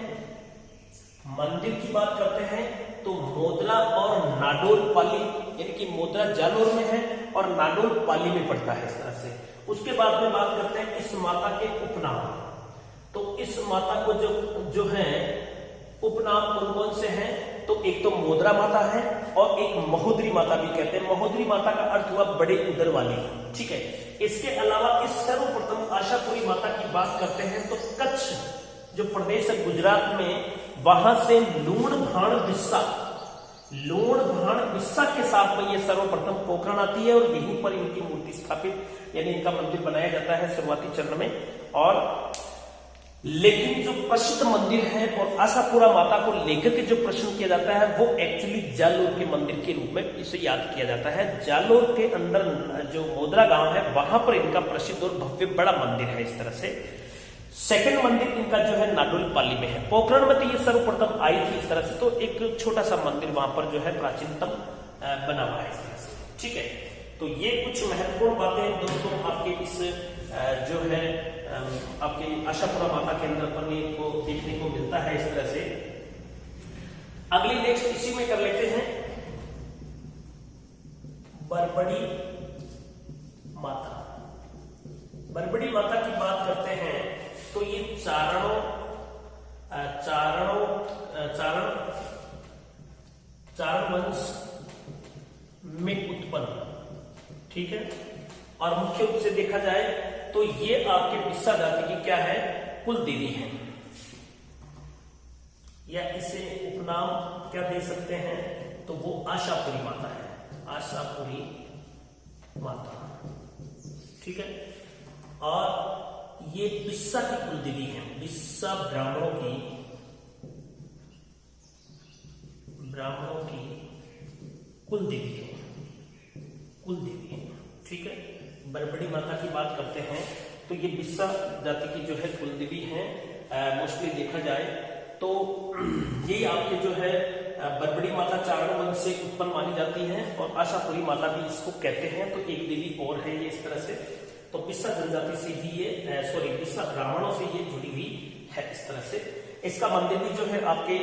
मंदिर की बात करते हैं तो मोदला और नाडोल पाली, यानी कि मोदला जालोर में है और नाडोल पाली में पड़ता है इस तरह से। उसके बाद में बात करते हैं इस माता के उपनाम। तो इस माता को जो है उपनाम कौन कौन से हैं, तो एक तो मोदरा माता है और एक महोदरी माता भी कहते हैं। महोदरी माता का अर्थ हुआ बड़े उदर वाली, ठीक है। इसके अलावा इस सर्वप्रथम आशापुरी माता की बात करते हैं तो कच्छ जो प्रदेश है गुजरात में, वहां से लूण भाण बिस्सा के साथ में ये सर्वप्रथम पोखरण आती है और यहीं पर इनकी मूर्ति स्थापित यानी इनका मंदिर बनाया जाता है शुरुआती चरण में। और लेकिन जो प्रसिद्ध मंदिर है और आशापुरा माता को लेकर के जो प्रश्न किया जाता है वो एक्चुअली जालोर के मंदिर के रूप में इसे याद किया जाता है। जालोर के अंदर जो मोदरा गांव है वहां पर इनका प्रसिद्ध और भव्य बड़ा मंदिर है इस तरह से। सेकंड मंदिर इनका जो है नाडोल पाली में है। पोखरण में तो ये सर्वप्रथम आई थी इस तरह से, तो एक छोटा सा मंदिर वहां पर जो है प्राचीनतम बना हुआ है इस तरह से, ठीक है। तो ये कुछ महत्वपूर्ण बातें दोस्तों आपके इस जो है आपके आशापुरा माता के अंदर पन्ने को देखने को मिलता है इस तरह से। अगली नेक्स्ट इसी में कर लेते हैं बरबड़ी माता। बरबड़ी माता की बात करते हैं तो ये चारण वंश में उत्पन्न, ठीक है। और मुख्य रूप से देखा जाए तो ये आपके बिस्सा जाति की क्या है, कुल देवी है, या इसे उपनाम क्या दे सकते हैं, तो वो आशापुरी माता है, आशापुरी माता, ठीक है। और ये बिस्सा की कुल देवी है, बिस्सा ब्राह्मणों की कुल देवी है, कुल देवी है, ठीक है। बरबड़ी माता की बात करते हैं तो ये बिस्सा जाति की जो है कुल देवी है। मोस्टली देखा जाए तो ये आपके जो है बरबड़ी माता चारण वंश से उत्पन्न मानी जाती है और आशापुरी माता भी इसको कहते हैं। तो एक देवी और है ये इस तरह से। तो बिस्सा जनजाति से ही ये बिस्सा ब्राह्मणों से ये जुड़ी हुई है इस तरह से। इसका मंदिर भी जो है आपके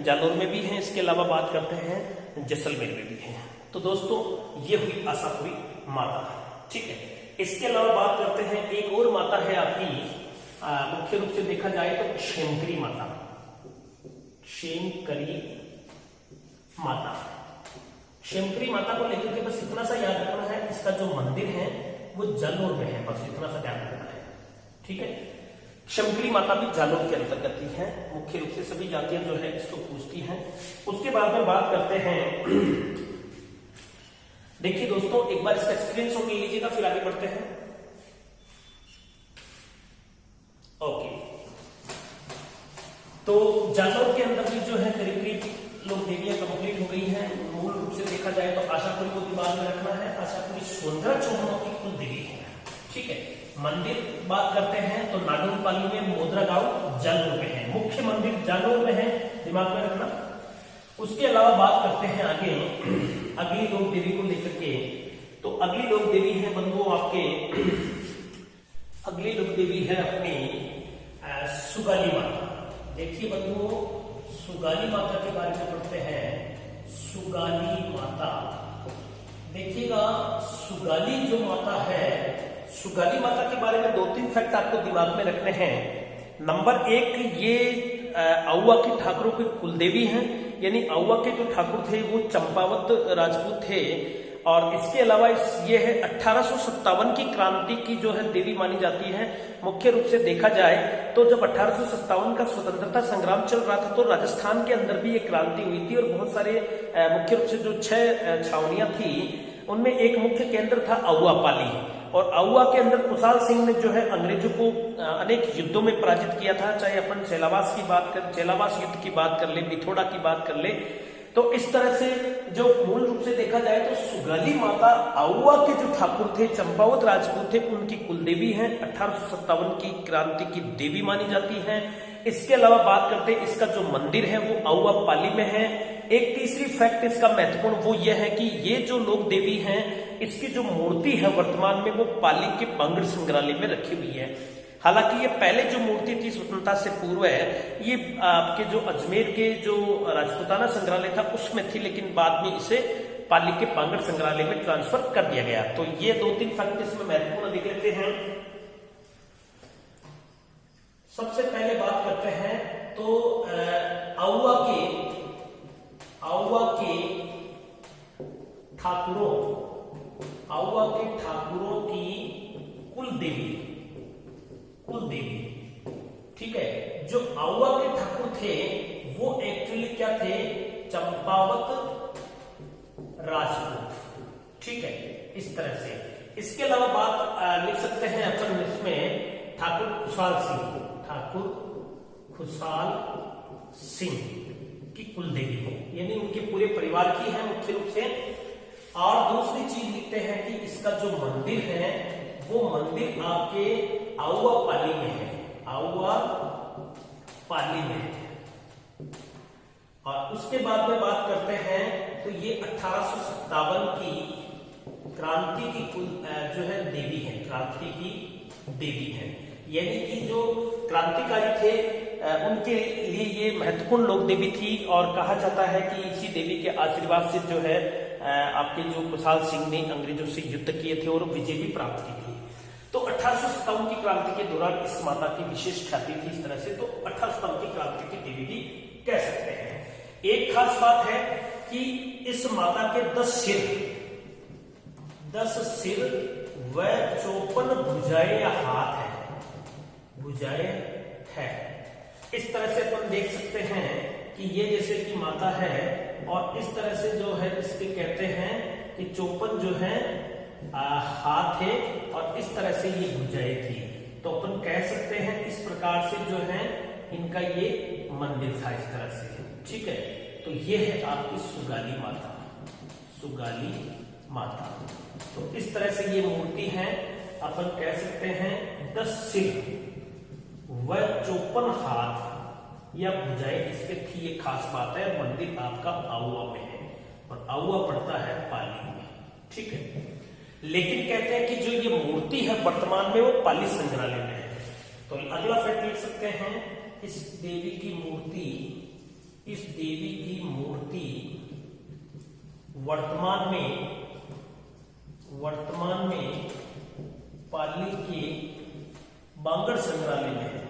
जालोर में भी है। इसके अलावा बात करते हैं जैसलमेर में भी है। तो दोस्तों ये हुई आशापुरी माता, ठीक है। इसके अलावा बात करते हैं एक और माता है आपकी, मुख्य रूप से देखा जाए तो क्षेमकरी माता, क्षेमकरी माता। क्षेमकरी माता को लेकर के बस इतना सा याद रखना है, इसका जो मंदिर है वो जालोर में है, बस इतना सा ध्यान रखना है, ठीक है। क्षेमकरी माता भी जालोर के अंतर्गत ही है। मुख्य रूप से सभी जातियां जो है इसको पूजती हैं। उसके बाद में बात करते हैं, देखिए दोस्तों एक बार इसका स्क्रीनशॉट ले लीजिएगा फिर आगे बढ़ते हैं। ओके, तो जालोर के अंदर भी जो है करीब करीब लोग देवियां कंप्लीट हो गई हैं। मूल रूप से देखा जाए तो आशापुरी को दिमाग में रखना है। आशापुरी सोनग्रा चौहानों की कुल देवी है, ठीक है। मंदिर बात करते हैं तो नाडोल पाली में, मोदरा गांव जालोर में है। मुख्य मंदिर जालोर में है, दिमाग में रखना। उसके अलावा बात करते हैं आगे अगली लोक देवी को लेकर के। तो अगली लोक देवी है बंधुओं आपके, अगली लोक देवी है अपनी सुगाली माता। देखिए बंधुओं, सुगाली माता के बारे में पढ़ते हैं। सुगाली माता, देखिएगा सुगाली जो माता है, सुगाली माता के बारे में 2-3 फैक्ट आपको दिमाग में रखने हैं। नंबर 1, ये आउवा के ठाकुरों की कुलदेवी हैं, यानी आउवा के जो ठाकुर थे वो चंपावत राजपूत थे। और इसके अलावा ये है 1857 की क्रांति की जो है देवी मानी जाती है। मुख्य रूप से देखा जाए तो जब 1857 का स्वतंत्रता संग्राम चल रहा था तो राजस्थान के अंदर भी एक क्रांति हुई थी और बहुत सारे मुख्य रूप से जो 6 छावनियां थी उनमें एक मुख्य केंद्र था आउवा पाली। और आउवा के अंदर कुशाल सिंह ने जो है अंग्रेजों को अनेक युद्धों में पराजित किया था। चाहे अपन चेलावास युद्ध की बात कर ले, बिथोड़ा की बात कर ले, तो इस तरह से जो मूल रूप से देखा जाए तो सुगाली माता आउवा के जो ठाकुर थे, चंपावत राजपूत थे, उनकी कुलदेवी हैं। 1857 की क्रांति की देवी मानी जाती हैं। इसके अलावा बात करते हैं इसका जो मंदिर है वो आउवा पाली में है। एक तीसरी फैक्ट इसका महत्वपूर्ण वो ये है कि ये जो लोक देवी हैं इसकी जो मूर्ति है वर्तमान में वो पाली के बांगड़ संग्रहालय में रखी हुई है। हालांकि ये पहले जो मूर्ति थी स्वतंत्रता से पूर्व है, ये आपके जो अजमेर के जो राजपूताना संग्रहालय था उसमें थी, लेकिन बाद में इसे पाली के बांगड़ संग्रहालय में ट्रांसफर कर दिया गया। तो ये 2-3 फैक्ट इसमें महत्वपूर्ण दिख लेते हैं। सबसे पहले बात करते हैं तो आउवा के ठाकुरों की कुल देवी, ठीक है। जो आउवा के ठाकुर थे वो एक्चुअली क्या थे, चंपावत राजपूत, ठीक है, इस तरह से। इसके अलावा बात लिख सकते हैं अपन इसमें ठाकुर खुशाल सिंह की कुल देवी है, यानी उनके पूरे परिवार की है मुख्य रूप से। और दूसरी चीज लिखते हैं कि इसका जो मंदिर है वो मंदिर आपके आउवा पाली में है, और उसके बाद में बात करते हैं तो ये 1857 की क्रांति की कुल जो है देवी है, क्रांति की देवी है, यानी कि जो क्रांतिकारी थे उनके लिए ये महत्वपूर्ण लोक देवी थी। और कहा जाता है कि इसी देवी के आशीर्वाद से जो है आपके जो खुशाल सिंह ने अंग्रेजों से युद्ध किए थे और विजय भी प्राप्त की थी। तो 1857 की क्रांति के दौरान इस माता की विशेष ख्याति थी इस तरह से, तो 1857 की क्रांति की देवी भी कह सकते हैं। एक खास बात है कि इस माता के 10 सिर व 54 भुजाएं या हाथ है। इस तरह से अपन देख सकते हैं कि ये जैसे कि माता है और इस तरह से जो है इसके कहते हैं कि 54 जो है हाथ है और इस तरह से ये भुजाएं थी। तो अपन कह सकते हैं इस प्रकार से जो है इनका ये मंदिर था इस तरह से, ठीक है। तो ये है आपकी सुगाली माता। तो इस तरह से ये मूर्ति है, अपन कह सकते हैं 10 सिर व 54 हाथ या भुजाएं इसके थी, ये खास बात है। मंदिर आपका आउवा में है और आउवा पड़ता है पाली में, ठीक है। लेकिन कहते हैं कि जो ये मूर्ति है वर्तमान में वो पाली संग्रहालय में है। तो अगला फैक्ट लिख सकते हैं, इस देवी की मूर्ति वर्तमान में पाली के बांगड़ संग्रहालय में है,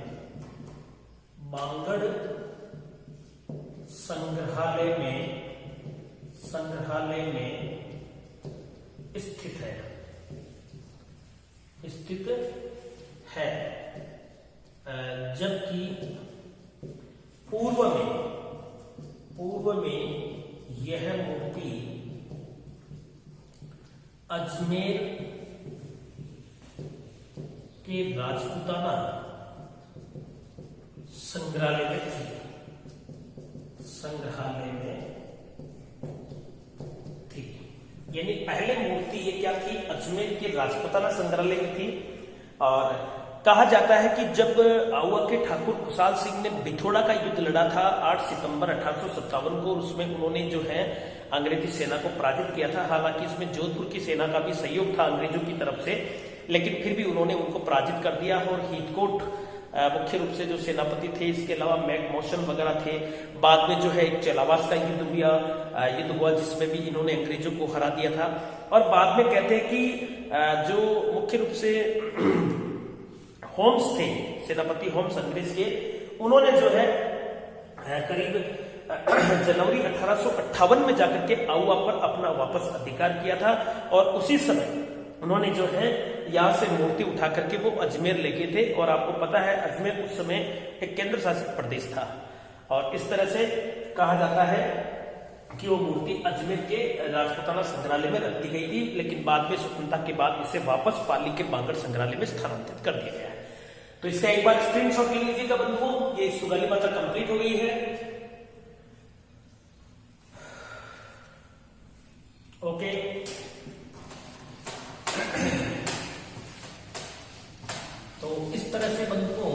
संग्रहालय में स्थित है। जबकि पूर्व में यह मूर्ति अजमेर के राजपूताना संग्रहालय में थी, यानी पहले मूर्ति ये क्या थी, अजमेर के राजपूताना संग्रहालय में थी। और कहा जाता है कि जब आउवा के ठाकुर खुशाल सिंह ने बिथोड़ा का युद्ध लड़ा था 8 सितंबर 1857 को, उसमें उन्होंने जो है अंग्रेजी सेना को पराजित किया था। हालांकि इसमें जोधपुर की सेना का भी सहयोग था अंग्रेजों की तरफ से, लेकिन फिर भी उन्होंने उनको पराजित कर दिया। और हीथकोट मुख्य रूप से जो सेनापति थे, इसके अलावा मैकमोशन वगैरह थे। बाद में जो है एक चलावास का युद्ध हुआ जिसमें भी इन्होंने अंग्रेजों को हरा दिया था। और बाद में कहते हैं कि जो मुख्य रूप से होम्स थे, सेनापति होम्स अंग्रेज के, उन्होंने जो है करीब जनवरी 1858 में जाकर के आउवा पर अपना वापस अधिकार किया था। और उसी समय उन्होंने जो है यहां से मूर्ति उठा करके वो अजमेर ले गए थे। और आपको पता है अजमेर उस समय एक केंद्र शासित प्रदेश था। और इस तरह से कहा जाता है कि वो मूर्ति अजमेर के राजपूताना संग्रहालय में रख दी गई थी, लेकिन बाद में स्वतंत्रता के बाद इसे वापस पाली के बांगड़ संग्रहालय में स्थानांतरित कर दिया गया है। तो इसका एक बार स्क्रीनशॉट ले लीजिएगा बंधुओं, ये सुगाली माता कंप्लीट हो गई है। ओके, तो इस तरह से बंधुओं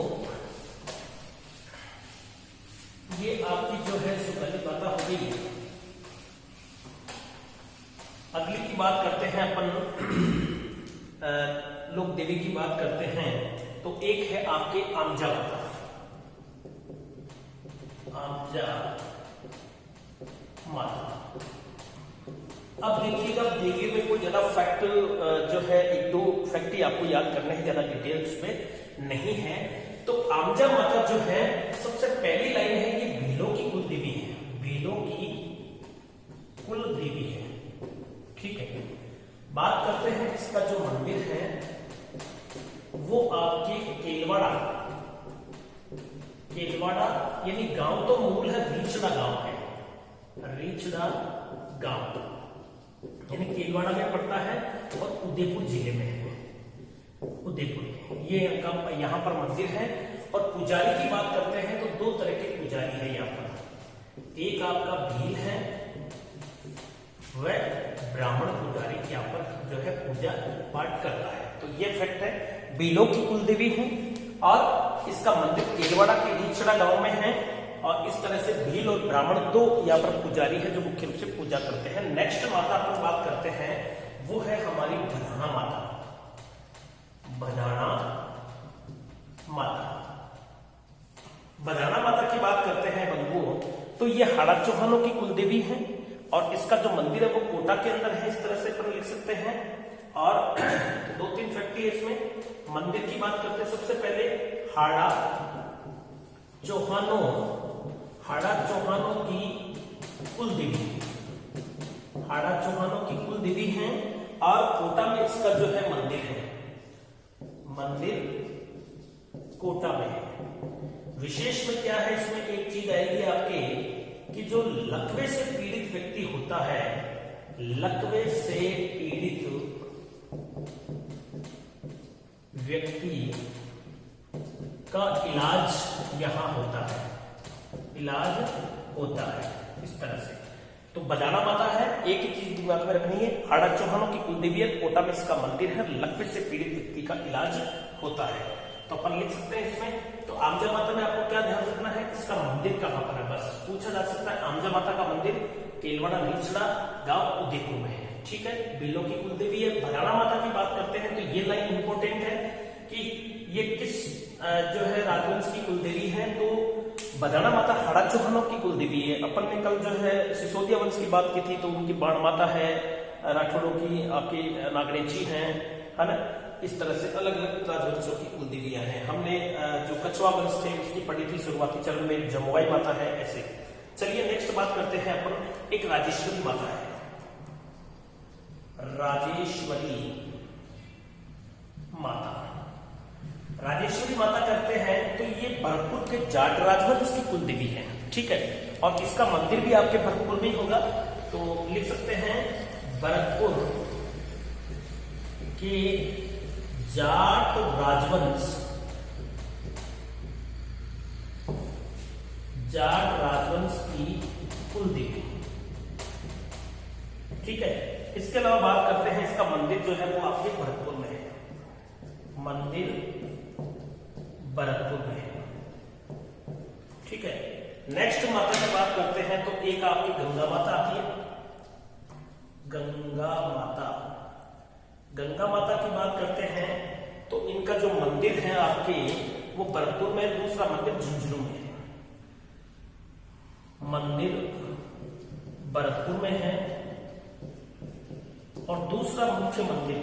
बात करते हैं अपन, लोग देवी की बात करते हैं तो एक है आपके आमजा माता। आमजा माता। अब देखिएगा, देवी में कोई ज्यादा फैक्ट जो है, एक दो फैक्ट ही आपको याद करने हैं, ज्यादा डिटेल्स में नहीं है। तो आमजा माता जो है, सबसे पहली लाइन है ये भीलों की कुल देवी है, भीलों की कुल देवी है। ठीक है, बात करते हैं इसका जो मंदिर है वो आपके केलवाड़ा, केलवाड़ा यानी गांव तो मूल है रीछड़ा गांव है, रीछड़ा गांव यानी केलवाड़ा में पड़ता है और उदयपुर जिले में है, उदयपुर ये यहाँ पर मंदिर है। और पुजारी की बात करते हैं तो दो तरह के पुजारी है यहाँ पर, एक आपका भील है, वह ब्राह्मण पुजारी यहाँ पर जो है पूजा पाठ कर रहा है। तो ये फैक्ट है, भीलों की कुलदेवी है और इसका मंदिर केलवाड़ा के रीछड़ा गांव में है। और इस तरह से भील और ब्राह्मण दो यहाँ पर पुजारी है जो मुख्य रूप से पूजा करते हैं। नेक्स्ट माता पर बात करते हैं, वो है हमारी भदाना माता। भदाना माता, भदाना माता की बात करते हैं बंधुओं, तो ये हाड़ा चौहानों की कुलदेवी है और इसका जो मंदिर है वो कोटा के अंदर है, इस तरह से अपन लिख सकते हैं। और दो तीन फैक्ट है इसमें। मंदिर की बात करते हैं, सबसे पहले हाड़ा चौहानों, हाड़ा चौहानों की कुल देवी, हाड़ा चौहानों की कुल देवी है। और कोटा में इसका जो है मंदिर है, मंदिर कोटा में है। विशेष में क्या है, इसमें एक चीज आएगी आपके कि जो लकवे से पीड़ित व्यक्ति होता है, लकवे से पीड़ित व्यक्ति का इलाज यहां होता है, इलाज होता है इस तरह से। तो भदाना माता है, एक ही चीज दिमाग में रखनी है, हाड़ा चौहानों की कुलदेवी है, कोटा में इसका मंदिर है, लकवे से पीड़ित व्यक्ति का इलाज होता है। तो अपन लिख सकते हैं इसमें। तो आमजा माता में आपको क्या ध्यान रखना है, इसका मंदिर कहां पर है, बस पूछा जा सकता है। आमजा माता का मंदिर केलवाड़ा रीछड़ा गांव उदयपुर में है। ठीक है, भीलों की कुलदेवी है। भदाना माता की बात करते हैं तो ये लाइन इंपॉर्टेंट है कि ये किस जो है राजवंश की कुलदेवी है। तो भदाना माता हाड़ा चौहानों की कुलदेवी है। अपन ने कल जो है सिसोदिया वंश की बात की थी, तो उनकी बाण माता है, राठौड़ों की आपकी नागणेची है ना। इस तरह से अलग अलग राजवंशों की कुलदेवियां हैं। हमने जो कछवा वंश थे उसकी पढ़ी थी शुरुआती चरण में, जमुआई माता है, ऐसे। चलिए नेक्स्ट बात करते हैं अपन, एक राजेश्वरी माता है, राजेश्वरी माता। राजेश्वरी माता करते हैं तो ये भरतपुर के जाट राजवंश की कुलदेवी है। ठीक है, और इसका मंदिर भी आपके भरतपुर में ही होगा। तो लिख सकते हैं भरतपुर के जाट राजवंश, जाट राजवंश की कुलदेवी। ठीक है, इसके अलावा बात करते हैं, इसका मंदिर जो है वो आपके भरतपुर में है, मंदिर भरतपुर में है। ठीक है, नेक्स्ट माता की बात करते हैं तो एक आपकी गंगा माता आती है, गंगा माता। गंगा माता की बात करते हैं तो इनका जो मंदिर है आपके वो भरतपुर में, दूसरा मंदिर झुंझुनू में है, मंदिर भरतपुर में है। और दूसरा मुख्य मंदिर,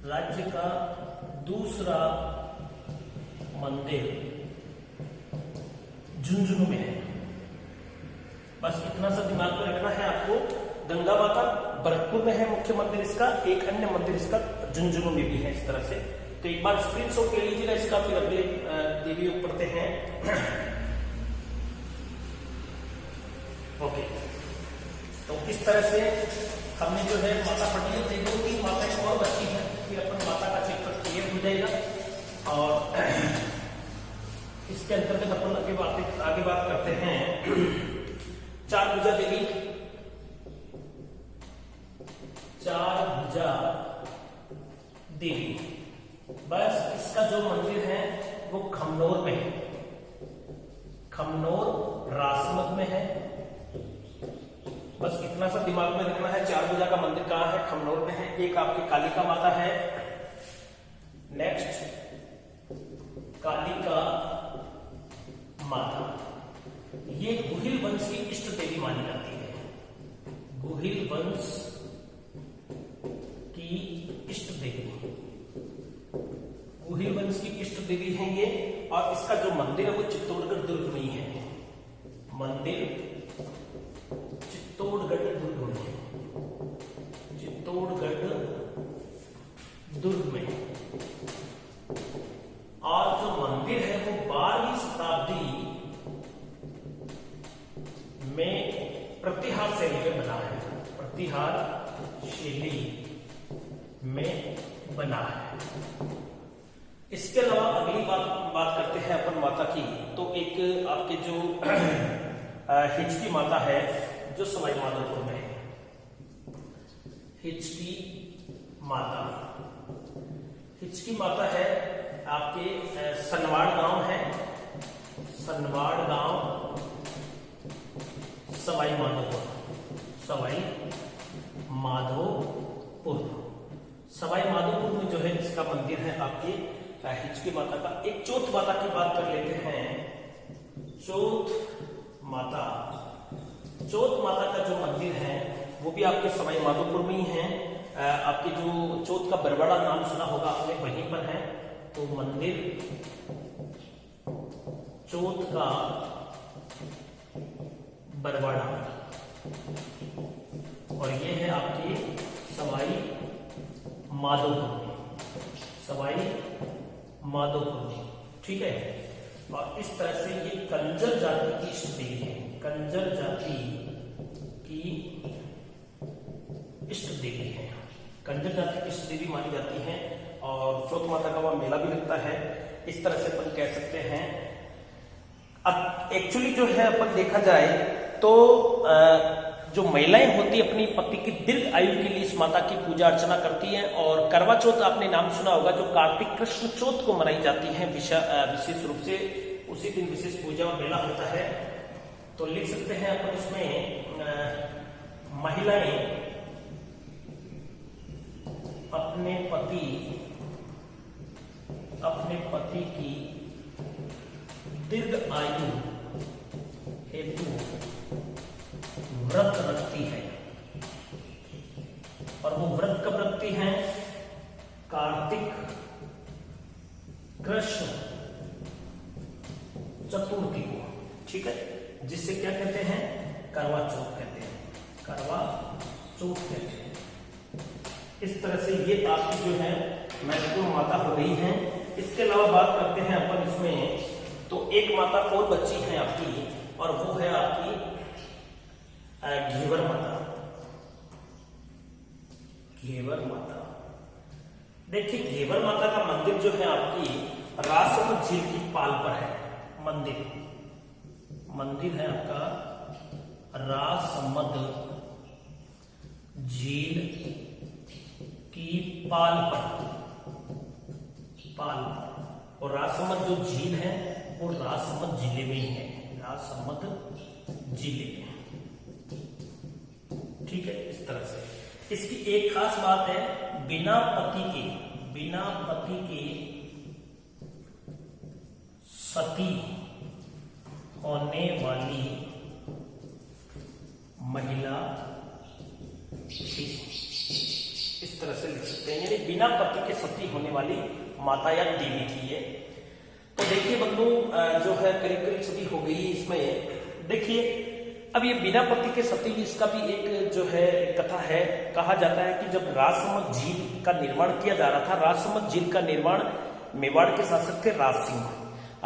राज्य का दूसरा मंदिर झुंझुनू में है। बस इतना सा दिमाग में रखना है आपको। गंगा माता भरतपुर में है मुख्य मंदिर इसका, एक अन्य मंदिर इसका झुंझुनू में भी है, इस तरह से। तो एक बार स्क्रीनशॉट ले लीजिएगा इसका, फिर अगले देवी पढ़ते हैं। ओके, तो इस तरह से हमने जो है माता पढ़ी है। दो तीन माताएं और बची हैं, फिर अपन माता का चैप्टर क्लियर हो जाएगा। और इसके अंतर्गत अपन आगे बात करते हैं चार भुजा देवी, चार भुजा देवी। बस इसका जो मंदिर है वो खमनोर में है, खमनोर राजमत में है, बस इतना सा दिमाग में रखना है। चार भुजा का मंदिर कहाँ है? खमनोर में है। एक आपकी कालिका माता है, नेक्स्ट कालिका माता, ये गुहिल वंश की इष्ट देवी मानी जाती है। गुहिल वंश की इष्ट देवी, गुहिल वंश की इष्ट देवी है ये। और इसका जो मंदिर है वो चित्तौड़गढ़ दुर्ग में ही है। मंदिर चित्तौड़गढ़ दुर्ग में है, चित्तौड़गढ़ दुर्ग में। और जो मंदिर है वो 12वीं शताब्दी में प्रतिहार शैली में बना है, प्रतिहार शैली में बना है। इसके अलावा अगली बात करते हैं अपन माता की। तो एक आपके जो हिचकी माता है जो सवाई माधोपुर में है, हिचकी माता। हिचकी माता है आपके सनवाड़ गांव है, सनवाड़ गांव सवाई माधोपुर, सवाई माधोपुर। सवाई माधोपुर में जो है इसका मंदिर है आपके हिचकी माता का। एक चौथ माता की बात कर लेते हैं। चौथ माता, चौथ माता का जो मंदिर है वो भी आपके सवाई माधोपुर में ही है। आपके जो चौथ का बरवाड़ा नाम सुना होगा आपने, वहीं पर है। तो मंदिर चौथ का बरवाड़ा, और ये है आपके सवाई माधोपुर में, सवाई माधोपुर में, ठीक है। और इस तरह से ये कंजर जाति की इष्ट देवी है, कंजर जाति की इष्ट देवी है, कंजर जाति की इष्ट देवी मानी जाती है। और चौथ माता का वह मेला भी लगता है, इस तरह से अपन कह सकते हैं। अब एक्चुअली जो है अपन देखा जाए तो जो महिलाएं होती अपनी पति की दीर्घ आयु के लिए इस माता की पूजा अर्चना करती हैं। और करवा चौथ आपने नाम सुना होगा, जो कार्तिक कृष्ण चौथ को मनाई जाती है विशेष रूप से, उसी दिन विशेष पूजा और मेला होता है। तो लिख सकते हैं अपन इसमें महिलाएं अपने पति की दीर्घ आयु हेतु व्रत रखती है। और वो व्रत कब रखती हैं? कार्तिक कृष्ण चतुर्थी को, ठीक है, जिससे क्या कहते हैं? करवा चौथ कहते हैं, करवा चौथ कहते हैं। इस तरह से ये आपकी जो है महत्वपूर्ण माता हो गई है। इसके अलावा बात करते हैं अपन इसमें, तो एक माता और बच्ची है आपकी, और वो है आपकी घेवर माता। घेवर माता, देखिए घेवर माता का मंदिर जो है आपकी राजसमंद झील की पाल पर है। मंदिर है आपका राजसमंद झील की पाल पर, और राजसमंद जो झील है वो राजसमंद जिले में ही है, राजसमंद जिले में, ठीक है। इस तरह से इसकी एक खास बात है, बिना पति के सती होने वाली महिला थी। इस तरह से लिख सकते हैं, यानी बिना पति के सती होने वाली माता या देवी थी ये। तो देखिए बंधु, जो है करीब करीब सदी हो गई इसमें। देखिए अब ये बिना पति के सती, इसका भी एक जो है कथा है। कहा जाता है कि जब राजसमंद झील का निर्माण किया जा रहा था, राजसमंद झील का निर्माण मेवाड़ के शासक थे राज सिंह।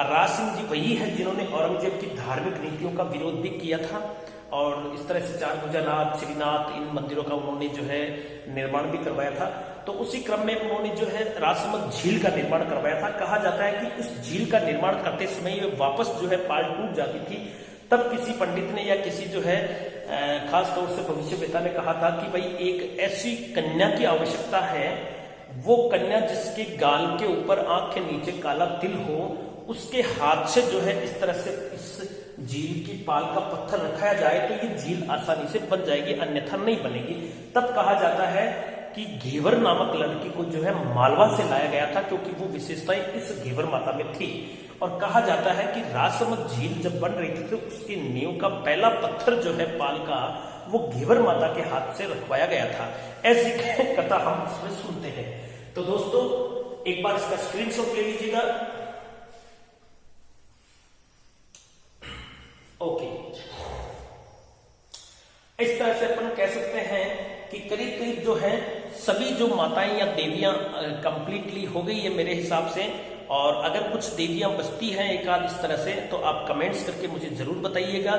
राज सिंह जी वही है जिन्होंने औरंगजेब की धार्मिक नीतियों का विरोध भी किया था, और इस तरह से चारभुजानाथ, श्रीनाथ, इन मंदिरों का उन्होंने जो है निर्माण भी करवाया था। तो उसी क्रम में उन्होंने जो है राजसमंद झील का निर्माण करवाया था। कहा जाता है कि उस झील का निर्माण करते समय ये वापस जो है पाल टूट जाती थी। तब किसी पंडित ने या किसी जो है खास तौर से भविष्यवेता ने कहा था कि भाई एक ऐसी कन्या की आवश्यकता है, वो कन्या जिसके गाल के ऊपर आंख के नीचे काला तिल हो, उसके हाथ से जो है इस तरह से इस झील की पाल का पत्थर रखाया जाए तो ये झील आसानी से बन जाएगी, अन्यथा नहीं बनेगी। तब कहा जाता है कि घेवर नामक लड़की को जो है मालवा से लाया गया था, क्योंकि वो विशेषताएं इस घेवर माता में थी। और कहा जाता है कि राजसमंद झील जब बन रही थी तो उसकी नींव का पहला पत्थर जो है पाल का, वो घेवर माता के हाथ से रखवाया गया था। ऐसी कथा हम इसमें सुनते हैं। तो दोस्तों एक बार इसका स्क्रीनशॉट ले लीजिएगा। ओके, इस तरह से अपन कह सकते हैं कि करीब करीब जो है सभी जो माताएं या देवियां कंप्लीटली हो गई है मेरे हिसाब से। और अगर कुछ देवियां बचती हैं एक आध इस तरह से, तो आप कमेंट्स करके मुझे जरूर बताइएगा।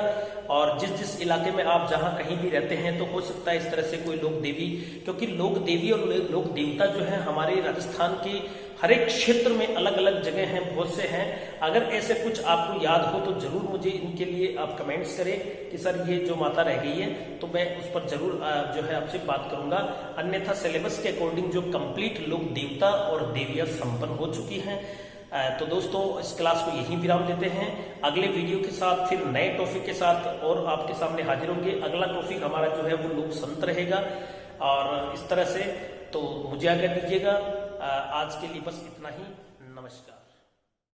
और जिस जिस इलाके में आप जहां कहीं भी रहते हैं, तो हो सकता है इस तरह से कोई लोक देवी, क्योंकि लोक देवी और लोक देवता जो है हमारे राजस्थान के हर एक क्षेत्र में अलग अलग जगह हैं, बहुत से हैं। अगर ऐसे कुछ आपको याद हो तो जरूर मुझे इनके लिए आप कमेंट्स करें कि सर ये जो माता रह गई है, तो मैं उस पर जरूर जो है आपसे बात करूंगा। अन्यथा सिलेबस के अकॉर्डिंग जो कंप्लीट लोक देवता और देवियां संपन्न हो चुकी हैं। तो दोस्तों इस क्लास को यहीं विराम देते हैं। अगले वीडियो के साथ फिर नए टॉपिक के साथ और आपके सामने हाजिर होंगे। अगला टॉपिक हमारा जो है वो लोक संत रहेगा। और इस तरह से तो मुझे आज्ञा दीजिएगा। आज के लिए बस इतना ही। नमस्कार।